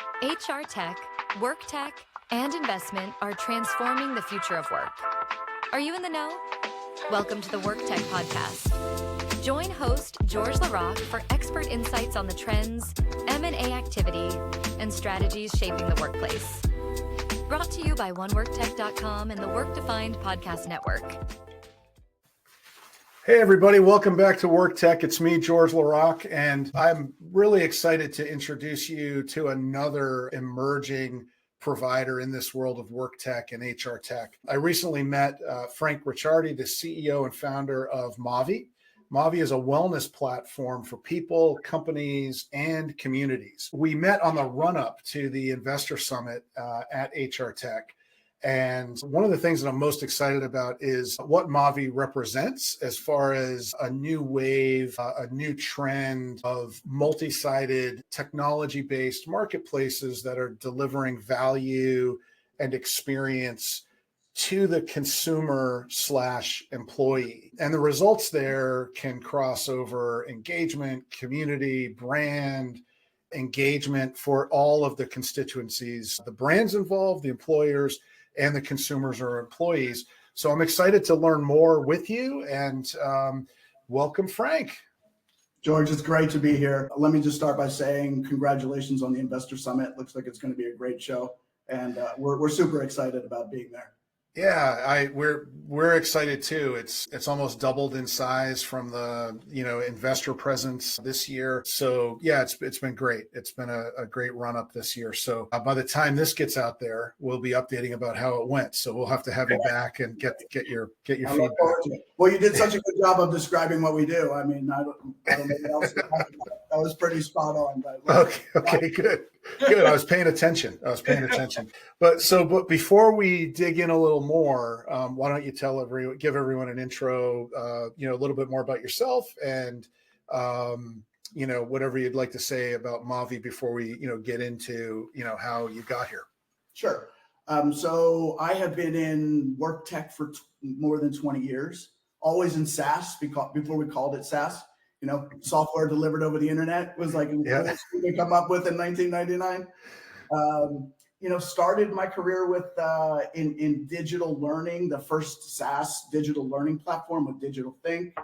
HR tech, work tech, and investment are transforming the future of work. Are you in the know? Welcome to the Work Tech Podcast. Join host George LaRocque for expert insights on the trends, M&A activity, and strategies shaping the workplace. Brought to you by OneWorkTech.com and the Work Defined Podcast Network. Hey, everybody. Welcome back to Work Tech. It's me, George LaRocque, and I'm really excited to introduce you to another emerging provider in this world of work tech and HR tech. I recently met Frank Ricciardi, the CEO and founder of Maavee. Maavee is a wellness platform for people, companies, and communities. We met on the run-up to the Investor Summit at HR Tech. And one of the things that I'm most excited about is what Maavee represents as far as a new wave, a new trend of multi-sided technology-based marketplaces that are delivering value and experience to the consumer/employee. And the results there can cross over engagement, community, brand, engagement for all of the constituencies, the brands involved, the employers, and the consumers or employees. So I'm excited to learn more with you, and welcome, Frank. George, it's great to be here. Let me just start by saying congratulations on the Investor Summit. Looks like it's going to be a great show, and we're super excited about being there. Yeah, we're excited too. It's almost doubled in size from the investor presence this year. So yeah, it's been great. It's been a great run up this year. So by the time this gets out there, we'll be updating about how it went. So we'll have to have you back and get your feedback. Well, you did such a good job of describing what we do. I mean, I don't know what else to talk about. That was pretty spot on. But okay, good. I was paying attention. But before we dig in a little more, why don't you give everyone an intro, a little bit more about yourself and, whatever you'd like to say about Maavee before we, get into, how you got here. Sure. So I have been in work tech for more than 20 years, always in SaaS before we called it SaaS. Software delivered over the internet was like we come up with in 1999. Started my career with in digital learning, the first SaaS digital learning platform with Digital Think.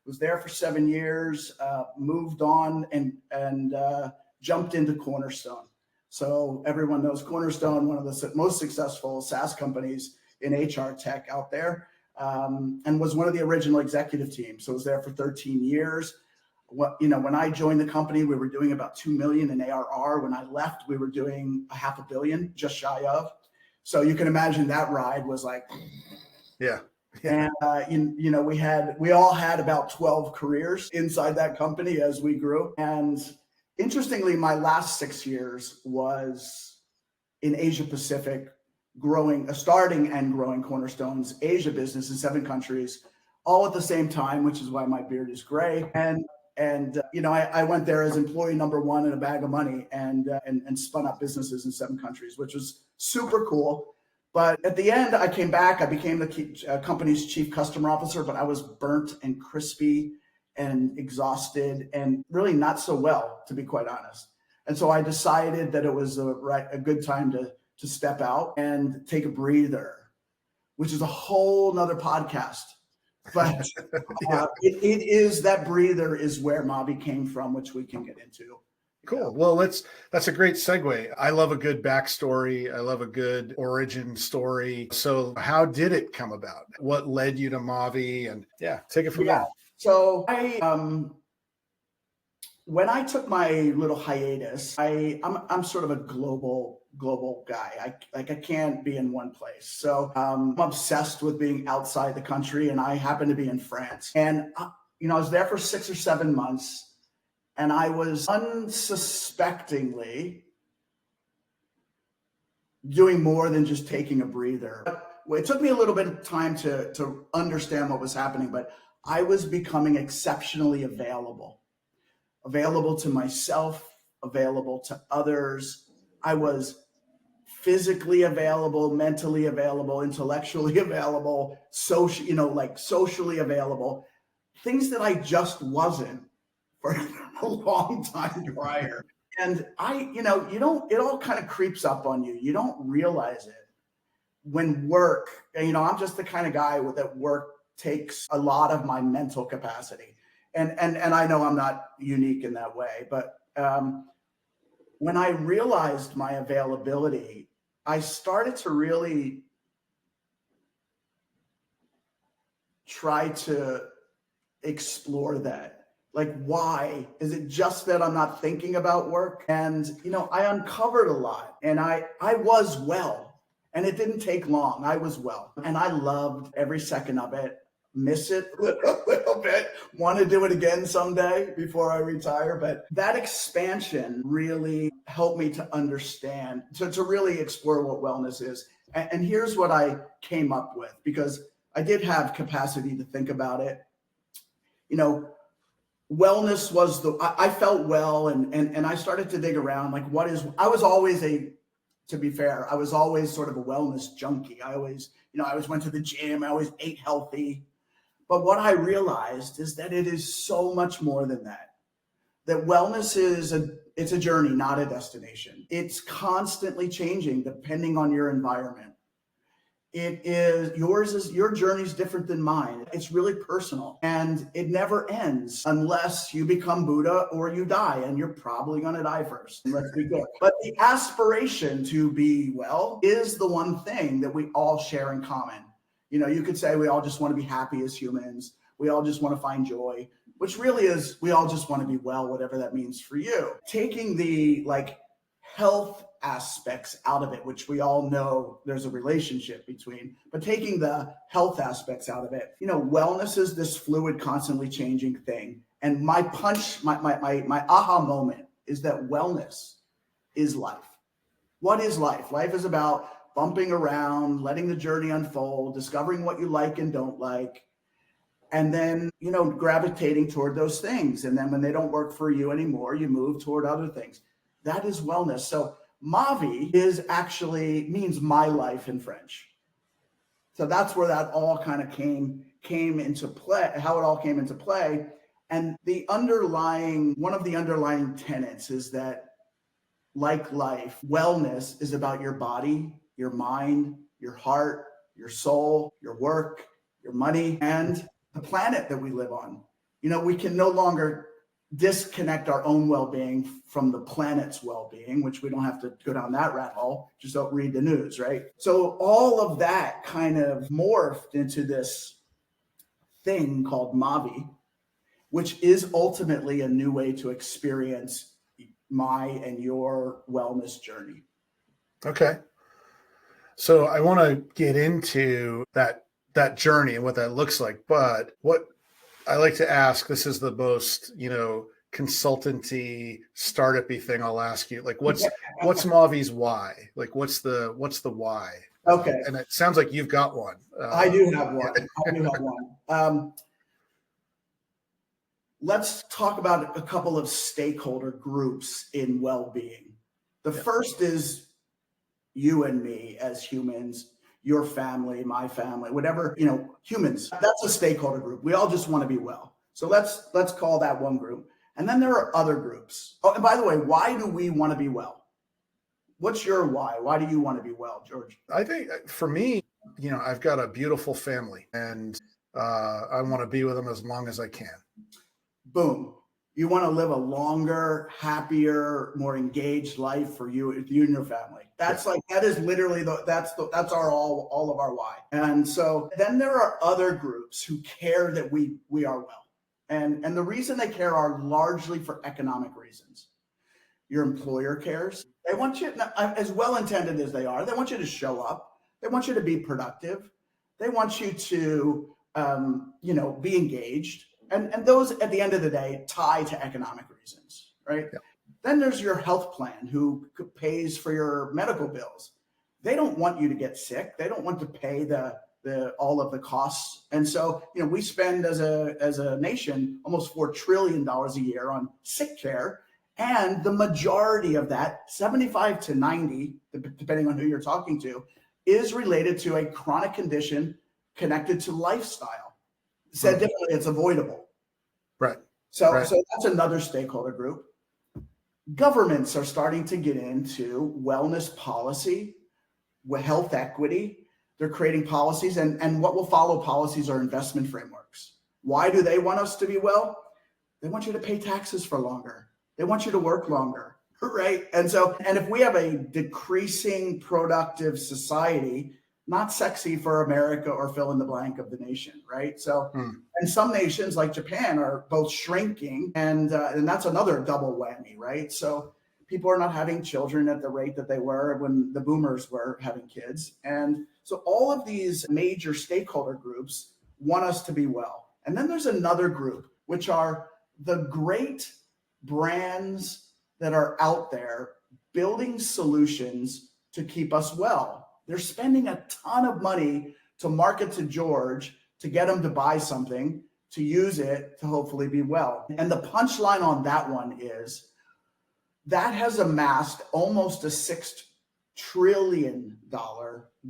Was there for 7 years, moved on and jumped into Cornerstone. So everyone knows Cornerstone, one of the most successful SaaS companies in HR tech out there, and was one of the original executive teams. So I was there for 13 years. When I joined the company, we were doing about 2 million in ARR. When I left, we were doing $500 million, just shy of. So you can imagine that ride was like, yeah. And we all had about 12 careers inside that company as we grew. And interestingly, my last 6 years was in Asia Pacific, starting and growing Cornerstone's Asia business in 7 countries, all at the same time, which is why my beard is gray. And I went there as employee number 1 in a bag of money and spun up businesses in 7 countries, which was super cool. But at the end, I came back. I became the company's chief customer officer, but I was burnt and crispy and exhausted and really not so well, to be quite honest. And so I decided that it was a good time to step out and take a breather, which is a whole nother podcast. But it is that breather is where Maavee came from, which we can get into. Cool. Well, that's a great segue. I love a good backstory. I love a good origin story. So how did it come about? What led you to Maavee? And take it from there. So when I took my little hiatus, I'm sort of a global guy. I can't be in one place. So I'm obsessed with being outside the country, and I happen to be in France. And I was there for 6 or 7 months, and I was unsuspectingly doing more than just taking a breather. It took me a little bit of time to understand what was happening, but I was becoming exceptionally available to myself, available to others. I was physically available, mentally available, intellectually available, socially available, things that I just wasn't for a long time prior. And it all kind of creeps up on you. You don't realize it when work, I'm just the kind of guy that work takes a lot of my mental capacity. And I know I'm not unique in that way, but when I realized my availability, I started to really try to explore that. Like, why? Is it just that I'm not thinking about work? And, I uncovered a lot, and I was well, and it didn't take long. I was well, and I loved every second of it. Miss it a little bit. Want to do it again someday before I retire. But that expansion really helped me to understand, to really explore what wellness is. And here's what I came up with, because I did have capacity to think about it. Wellness was I felt well, and I started to dig around, like, I was always to be fair, I was always sort of a wellness junkie. I always went to the gym. I always ate healthy. But what I realized is that it is so much more than that. That wellness it's a journey, not a destination. It's constantly changing depending on your environment. Your journey is different than mine. It's really personal, and it never ends unless you become Buddha or you die, and you're probably going to die first. Let's be clear. But the aspiration to be well is the one thing that we all share in common. You could say we all just want to be happy as humans. We all just want to find joy, which really is, we all just want to be well, whatever that means for you. Taking the health aspects out of it, which we all know there's a relationship between, but taking the health aspects out of it, wellness is this fluid, constantly changing thing. And my aha moment is that wellness is life. What is life? Life is about bumping around, letting the journey unfold, discovering what you like and don't like, and then, gravitating toward those things. And then when they don't work for you anymore, you move toward other things. That is wellness. So Maavee means my life in French. So that's where that all kind of came into play, how it all came into play. And one of the underlying tenets is that, like life, wellness is about your body, your mind, your heart, your soul, your work, your money, and the planet that we live on. We can no longer disconnect our own well-being from the planet's well-being, which we don't have to go down that rat hole. Just don't read the news, right? So all of that kind of morphed into this thing called Maavee, which is ultimately a new way to experience my and your wellness journey. Okay. So I want to get into that journey and what that looks like. But what I like to ask, this is the most, consultancy, startup-y thing I'll ask you. Like, what's Maavee's why? Like, what's the why? Okay. And it sounds like you've got one. I do have one. Let's talk about a couple of stakeholder groups in well-being. The first is you and me as humans, your family, my family, whatever, humans. That's a stakeholder group. We all just want to be well. So let's call that one group. And then there are other groups. Oh, and by the way, why do we want to be well? What's your why? Why do you want to be well, George? I think for me, I've got a beautiful family, and I want to be with them as long as I can. Boom. You want to live a longer, happier, more engaged life for you and your family. That is literally that's all of our why. And so then there are other groups who care that we are well. And the reason they care are largely for economic reasons. Your employer cares. They want you, as well-intended as they are, they want you to show up. They want you to be productive. They want you to, be engaged. And those, at the end of the day, tie to economic reasons, right? Yeah. Then there's your health plan who pays for your medical bills. They don't want you to get sick. They don't want to pay all of the costs. And so, we spend as a nation almost $4 trillion a year on sick care. And the majority of that, 75 to 90, depending on who you're talking to, is related to a chronic condition connected to lifestyle. Said differently, it's avoidable. Right. So that's another stakeholder group. governments are starting to get into wellness policy, health equity. They're creating policies, and what will follow policies are investment frameworks. Why do they want us to be well? They want you to pay taxes for longer. They want you to work longer, right? And if we have a decreasing productive society, not sexy for America or fill in the blank of the nation, right? So, and some nations like Japan are both shrinking, and that's another double whammy, right? So people are not having children at the rate that they were when the boomers were having kids. And so all of these major stakeholder groups want us to be well. And then there's another group, which are the great brands that are out there building solutions to keep us well. They're spending a ton of money to market to George, to get him to buy something, to use it to hopefully be well. And the punchline on that one is that has amassed almost a $6 trillion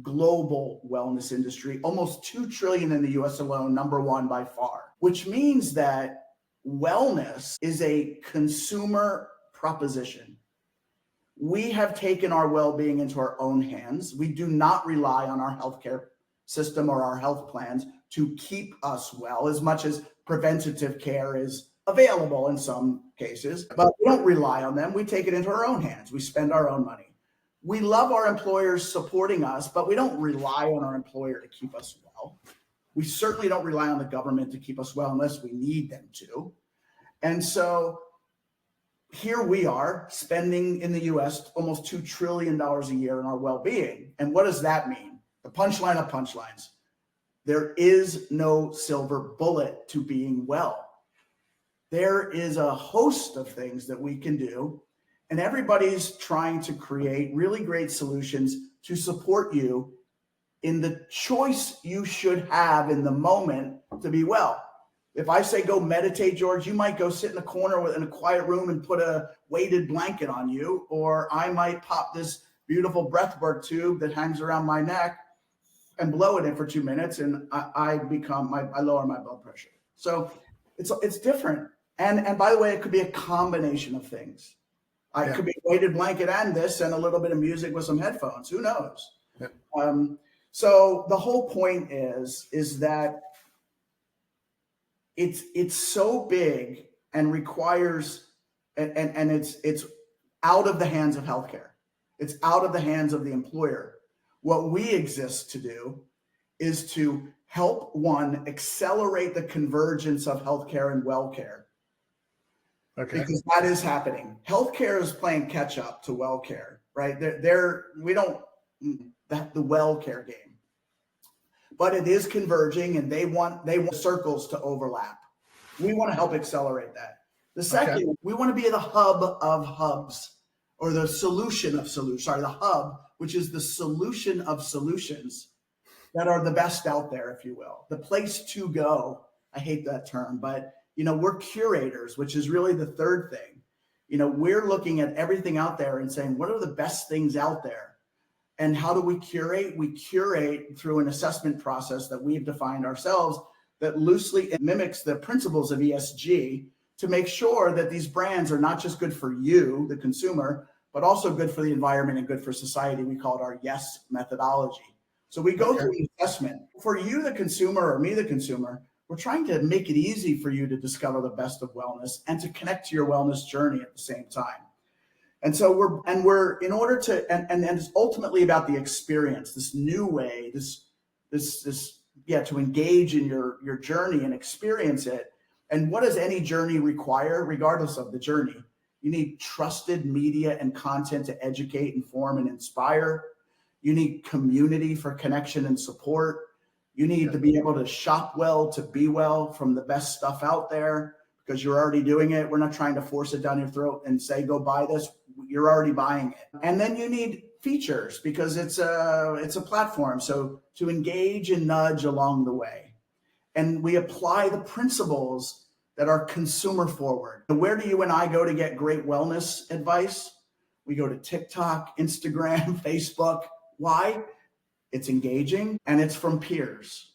global wellness industry, almost $2 trillion in the US alone, number one by far, which means that wellness is a consumer proposition. We have taken our well-being into our own hands. We do not rely on our healthcare system or our health plans to keep us well, as much as preventative care is available in some cases, but we don't rely on them. We take it into our own hands. We spend our own money. We love our employers supporting us, but we don't rely on our employer to keep us well. We certainly don't rely on the government to keep us well unless we need them to. And so here we are spending in the US almost $2 trillion a year in our well-being. And what does that mean? The punchline of punchlines. There is no silver bullet to being well. There is a host of things that we can do, and everybody's trying to create really great solutions to support you in the choice you should have in the moment to be well. If I say go meditate, George, you might go sit in a corner in a quiet room and put a weighted blanket on you, or I might pop this beautiful breathwork tube that hangs around my neck and blow it in for 2 minutes, and I lower my blood pressure. So it's different. And by the way, it could be a combination of things. It could be a weighted blanket and this, and a little bit of music with some headphones. Who knows? Yeah. So the whole point is that it's so big and requires, and it's out of the hands of healthcare. It's out of the hands of the employer. What we exist to do is to help one accelerate the convergence of healthcare and well-care. Okay. Because that is happening. Healthcare is playing catch up to well-care, right? We don't the well-care game, but it is converging, and they want circles to overlap. We want to help accelerate that. The second, we want to be the hub of hubs, or the solution of solutions. Sorry, the hub, which is the solution of solutions that are the best out there, if you will. The place to go. I hate that term, but we're curators, which is really the third thing. We're looking at everything out there and saying, what are the best things out there? And how do we curate? We curate through an assessment process that we've defined ourselves that loosely mimics the principles of ESG to make sure that these brands are not just good for you, the consumer, but also good for the environment and good for society. We call it our YES methodology. So we go through an assessment. For you, the consumer, or me, the consumer, we're trying to make it easy for you to discover the best of wellness and to connect to your wellness journey at the same time. And so we're in order to, and it's ultimately about the experience, this new way, to engage in your journey and experience it. And what does any journey require, regardless of the journey? You need trusted media and content to educate, inform, and inspire. You need community for connection and support. You need to be able to shop well, to be well from the best stuff out there, because you're already doing it. We're not trying to force it down your throat and say, go buy this. You're already buying it. And then you need features, because it's a platform. So to engage and nudge along the way. And we apply the principles that are consumer forward. And where do you and I go to get great wellness advice? We go to TikTok, Instagram, Facebook. Why? It's engaging and it's from peers.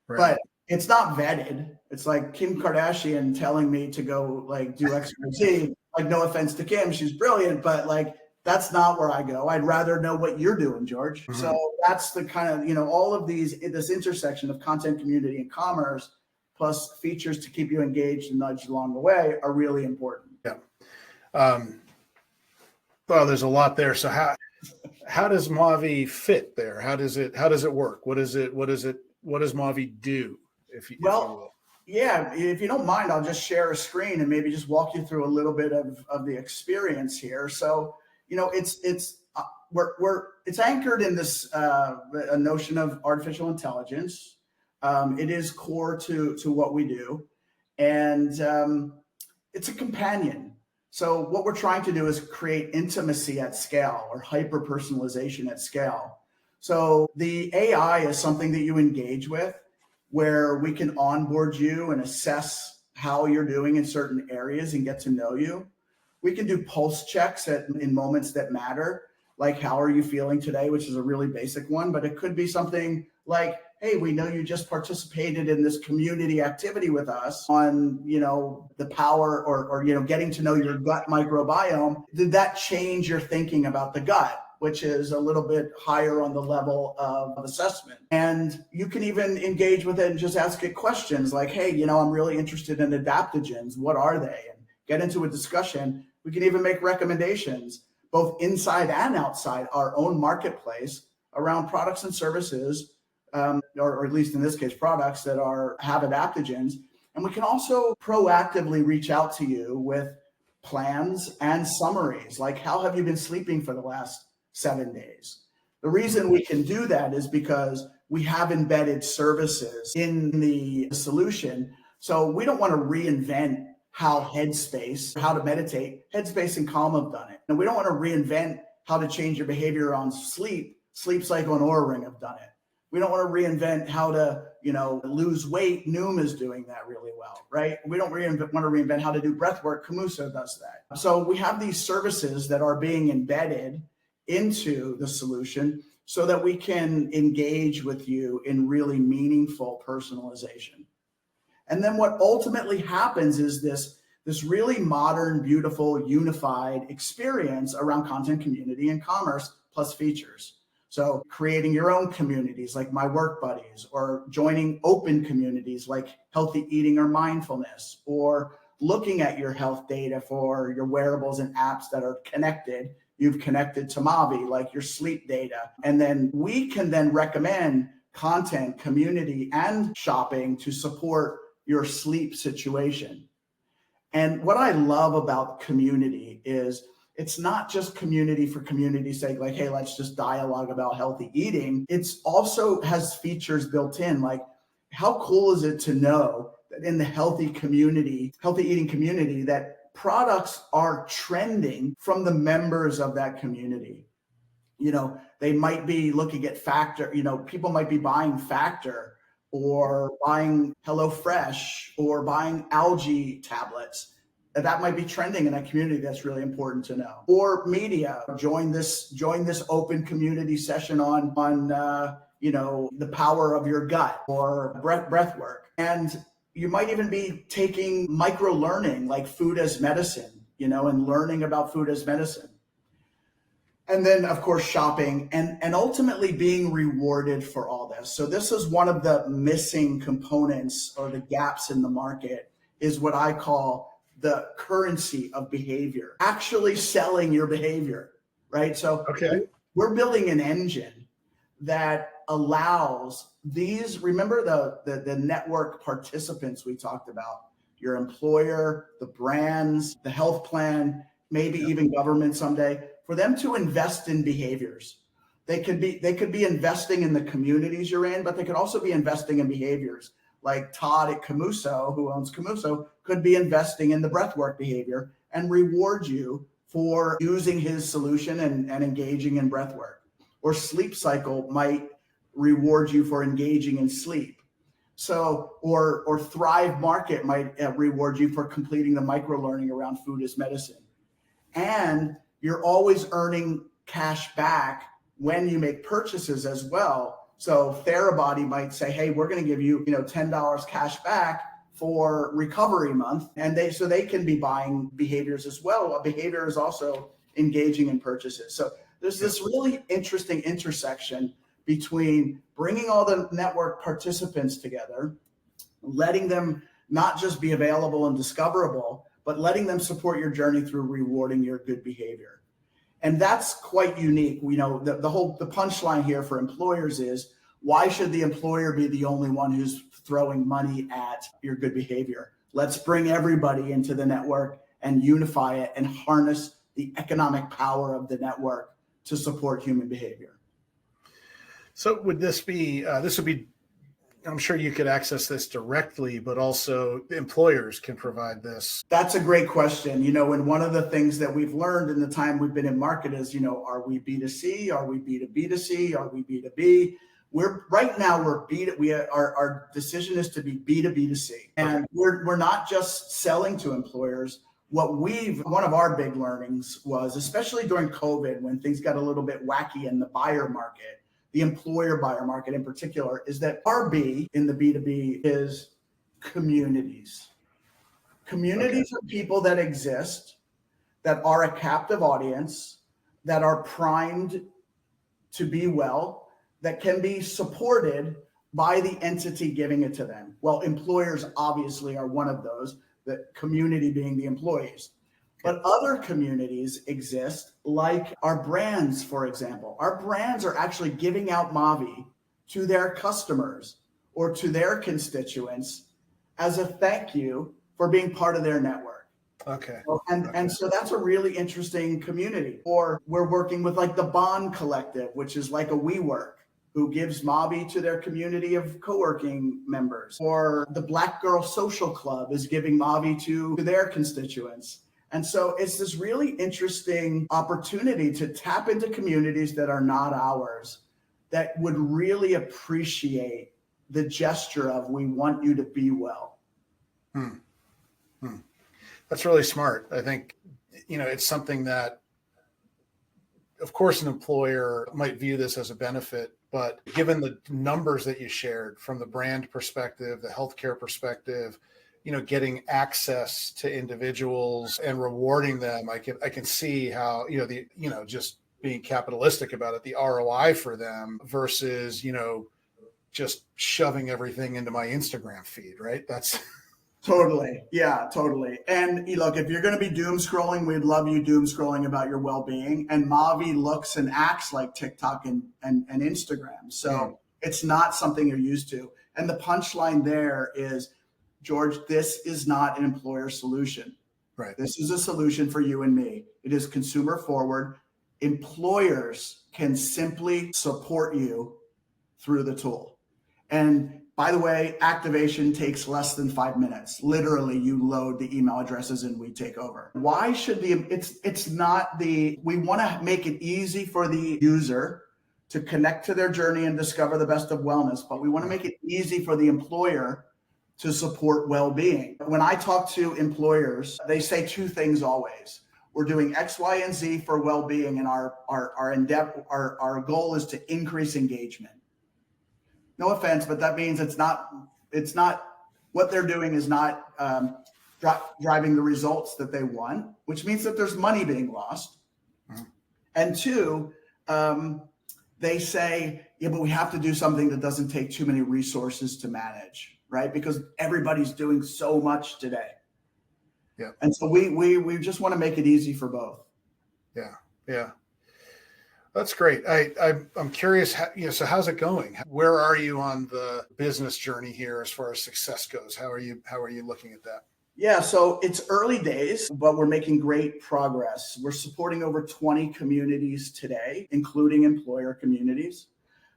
Right. But it's not vetted. It's like Kim Kardashian telling me to go do XYZ. like, no offense to Kim, she's brilliant, but like, that's not where I go. I'd rather know what you're doing, George. Mm-hmm. So that's the kind of, all of this intersection of content, community, and commerce, plus features to keep you engaged and nudged along the way, are really important. Yeah. Well, there's a lot there. So how does Maavee fit there? How does it work? What does Maavee do? If you will. Yeah, if you don't mind, I'll just share a screen and maybe just walk you through a little bit of the experience here. So, it's anchored in this a notion of artificial intelligence. It is core to what we do, and it's a companion. So what we're trying to do is create intimacy at scale, or hyper personalization at scale. So the AI is something that you engage with, where we can onboard you and assess how you're doing in certain areas and get to know you. We can do pulse checks in moments that matter, like how are you feeling today, which is a really basic one, but it could be something like, hey, we know you just participated in this community activity with us on, the power or getting to know your gut microbiome. Did that change your thinking about the gut, which is a little bit higher on the level of assessment? And you can even engage with it and just ask it questions like, hey, I'm really interested in adaptogens. What are they? And get into a discussion. We can even make recommendations, both inside and outside our own marketplace, around products and services, or at least in this case, products that have adaptogens. And we can also proactively reach out to you with plans and summaries, like how have you been sleeping for the last 7 days? The reason we can do that is because we have embedded services in the solution. So we don't want to reinvent how to meditate. Headspace and Calm have done it. And we don't want to reinvent how to change your behavior on sleep. Sleep Cycle and Oura Ring have done it. We don't want to reinvent how to, lose weight. Noom is doing that really well, right? We don't want to reinvent how to do breath work. Camuso does that. So we have these services that are being embedded into the solution so that we can engage with you in really meaningful personalization. And then what ultimately happens is this really modern, beautiful, unified experience around content, community, and commerce, plus features. So creating your own communities like My Work Buddies, or joining open communities like Healthy Eating or Mindfulness, or looking at your health data for your wearables and apps that are connected. You've connected to Maavee, like your sleep data. And then we can then recommend content, community, and shopping to support your sleep situation. And what I love about community is it's not just community for community's sake, like, hey, let's just dialogue about healthy eating. It's also has features built in, like how cool is it to know that in the healthy eating community, that products are trending from the members of that community. They might be looking at Factor, people might be buying Factor or buying HelloFresh or buying algae tablets. That might be trending in that community. That's really important to know. Or media, join this open community session on the power of your gut, or breath work. And you might even be taking micro learning like food as medicine, and learning about food as medicine. And then, of course, shopping and ultimately being rewarded for all this. So this is one of the missing components, or the gaps in the market, is what I call the currency of behavior, actually selling your behavior, right? So we're building an engine that allows these, remember the network participants we talked about, your employer, the brands, the health plan, maybe even government someday, for them to invest in behaviors. They could be investing in the communities you're in, but they could also be investing in behaviors. Like Todd at Camuso, who owns Camuso, could be investing in the breathwork behavior and reward you for using his solution and engaging in breathwork. Or Sleep Cycle might reward you for engaging in sleep. So, or Thrive Market might reward you for completing the micro learning around food as medicine. And you're always earning cash back when you make purchases as well. So Therabody might say, hey, we're going to give you, $10 cash back for Recovery Month, and they can be buying behaviors as well. A behavior is also engaging in purchases. So there's this really interesting intersection between bringing all the network participants together, letting them not just be available and discoverable, but letting them support your journey through rewarding your good behavior. And that's quite unique. We know the punchline here for employers is, why should the employer be the only one who's throwing money at your good behavior? Let's bring everybody into the network and unify it and harness the economic power of the network to support human behavior. So would this would be, I'm sure you could access this directly, but also employers can provide this? That's a great question. And one of the things that we've learned in the time we've been in market is, are we B2C? Are we B2B2C? Are we B2B? Our decision is to be B2B2C, and we're not just selling to employers. One of our big learnings was, especially during COVID, when things got a little bit wacky in the buyer market, the employer buyer market in particular, is that our B in the B2B is communities. Communities are people that exist, that are a captive audience, that are primed to be well, that can be supported by the entity giving it to them. Well, employers obviously are one of those, the community being the employees. But other communities exist, like our brands, for example. Our brands are actually giving out Maavee to their customers or to their constituents as a thank you for being part of their network. Okay. And so that's a really interesting community. Or we're working with like the Bond Collective, which is like a WeWork, who gives Maavee to their community of co-working members. Or the Black Girl Social Club is giving Maavee to their constituents. And so it's this really interesting opportunity to tap into communities that are not ours, that would really appreciate the gesture of, we want you to be well. That's really smart. I think, it's something that, of course, an employer might view this as a benefit, but given the numbers that you shared from the brand perspective, the healthcare perspective, getting access to individuals and rewarding them, I can see how, just being capitalistic about it, the ROI for them versus, just shoving everything into my Instagram feed, right? That's totally. Yeah, totally. And look, if you're going to be doom scrolling, we'd love you doom scrolling about your well-being. And Maavee looks and acts like TikTok and Instagram. So it's not something you're used to. And the punchline there is, George, this is not an employer solution. Right. This is a solution for you and me. It is consumer forward. Employers can simply support you through the tool. And by the way, activation takes less than 5 minutes. Literally, you load the email addresses and we take over. Why should we want to make it easy for the user to connect to their journey and discover the best of wellness, but we want to make it easy for the employer to support well-being. When I talk to employers, they say two things always. We're doing X, Y, and Z for well-being, and our goal is to increase engagement. No offense, but that means it's not what they're doing is not driving the results that they want, which means that there's money being lost. And two, they say, yeah, but we have to do something that doesn't take too many resources to manage, right? Because everybody's doing so much today. Yeah. And so we just want to make it easy for both. Yeah. Yeah. That's great. I'm curious, so how's it going? Where are you on the business journey here as far as success goes? How are you looking at that? Yeah, so it's early days, but we're making great progress. We're supporting over 20 communities today, including employer communities.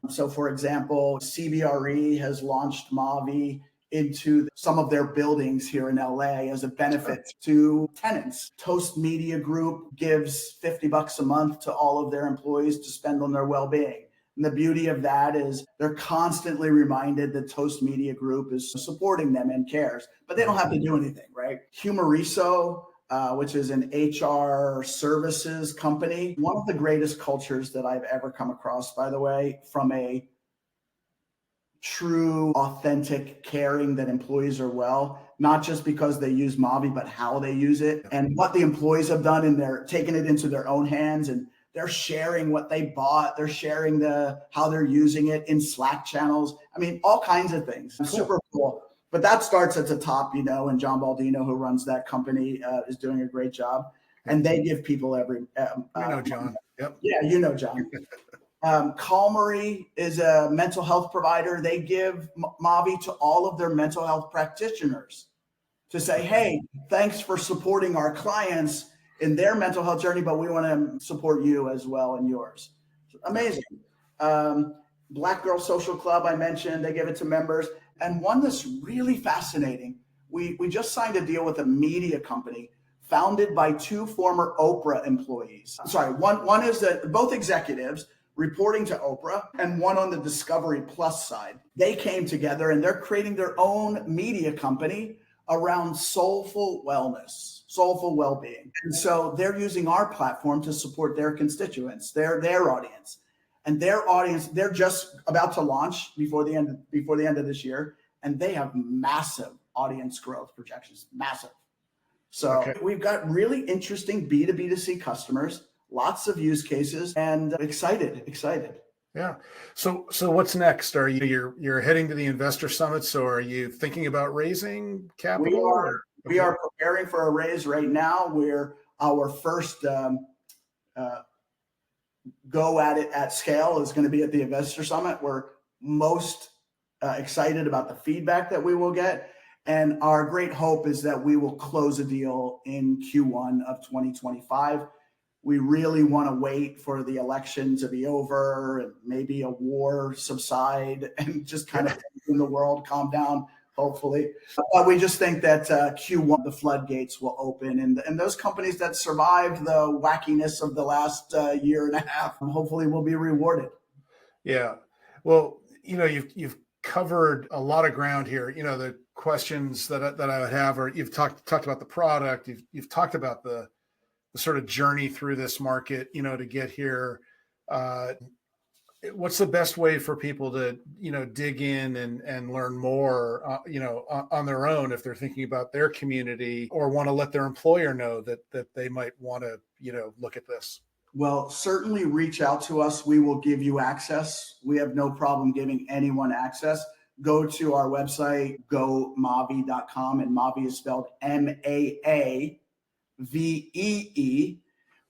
So for example, CBRE has launched Maavee into some of their buildings here in LA as a benefit to tenants. Toast Media Group gives $50 a month to all of their employees to spend on their well-being. And the beauty of that is they're constantly reminded that Toast Media Group is supporting them and cares, but they don't have to do anything, right? Humoriso, which is an HR services company, one of the greatest cultures that I've ever come across, by the way, from a true, authentic caring that employees are well. not just because they use Maavee, but how they use it and what the employees have done, and they're taking it into their own hands, and they're sharing what they bought. They're sharing how they're using it in Slack channels. I mean, all kinds of things. Cool. Super cool. But that starts at the top, and John Baldino, who runs that company, is doing a great job. And they give people every. John. Yep. Yeah, John. Calmery is a mental health provider. They give Maavee to all of their mental health practitioners to say, hey, thanks for supporting our clients in their mental health journey, but we want to support you as well in yours. Amazing. Black Girl Social Club, I mentioned, they give it to members. And one that's really fascinating, we just signed a deal with a media company founded by two former Oprah employees. Sorry, one is both executives reporting to Oprah, and one on the Discovery Plus side. They came together and they're creating their own media company around soulful wellness, soulful well-being. And so they're using our platform to support their constituents, their audience. And their audience, they're just about to launch before the end of this year, and they have massive audience growth projections, massive. So We've got really interesting B2B2C customers, lots of use cases, and excited. Yeah. So what's next? Are you're heading to the investor summit? So are you thinking about raising capital? We are preparing for a raise right now. We're our first go at it at scale is going to be at the investor summit. We're most excited about the feedback that we will get. And our great hope is that we will close a deal in Q1 of 2025. We really want to wait for the election to be over and maybe a war subside and just kind of in the world calm down, hopefully. But we just think that Q1, the floodgates will open, and those companies that survived the wackiness of the last year and a half, hopefully will be rewarded. Yeah. Well, you've covered a lot of ground here. The questions that I would have are, you've talked about the product, you've talked about the sort of journey through this market, to get here. What's the best way for people to, dig in and learn more, on their own if they're thinking about their community or want to let their employer know that they might want to, look at this? Well, certainly reach out to us. We will give you access. We have no problem giving anyone access. Go to our website, gomaavee.com, and Maavee is spelled MAAVEE.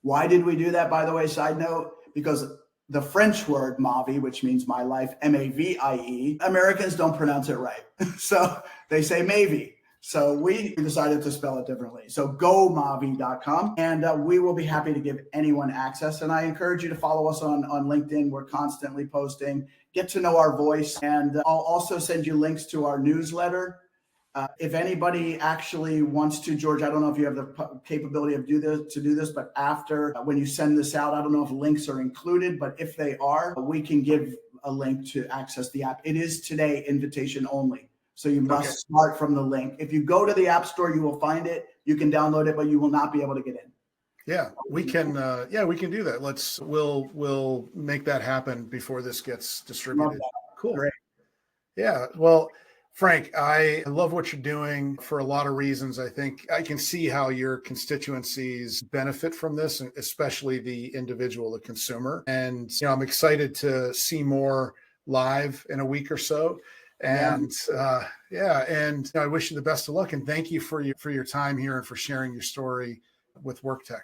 Why did we do that, by the way? Side note, because the French word Maavee, which means my life, MAVIE, Americans don't pronounce it right. So they say Maavee. So we decided to spell it differently. So gomaavee.com, and we will be happy to give anyone access. And I encourage you to follow us on LinkedIn. We're constantly posting, get to know our voice. And I'll also send you links to our newsletter. If anybody actually wants to, George, I don't know if you have the capability of to do this, but after, when you send this out, I don't know if links are included, but if they are, we can give a link to access the app. It is today invitation only. So you must start from the link. If you go to the App Store, you will find it. You can download it, but you will not be able to get in. Yeah, we can. We can do that. We'll make that happen before this gets distributed. Cool. Great. Yeah. Well, Frank, I love what you're doing for a lot of reasons. I think I can see how your constituencies benefit from this, especially the individual, the consumer. And I'm excited to see more live in a week or so. And and I wish you the best of luck, and thank you for your time here and for sharing your story with WorkTech.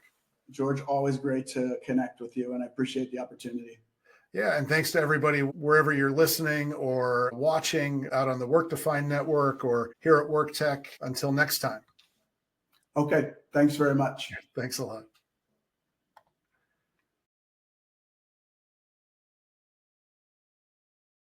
George, always great to connect with you, and I appreciate the opportunity. Yeah, and thanks to everybody wherever you're listening or watching out on the WorkDefine network or here at WorkTech. Until next time. Okay, thanks very much. Thanks a lot.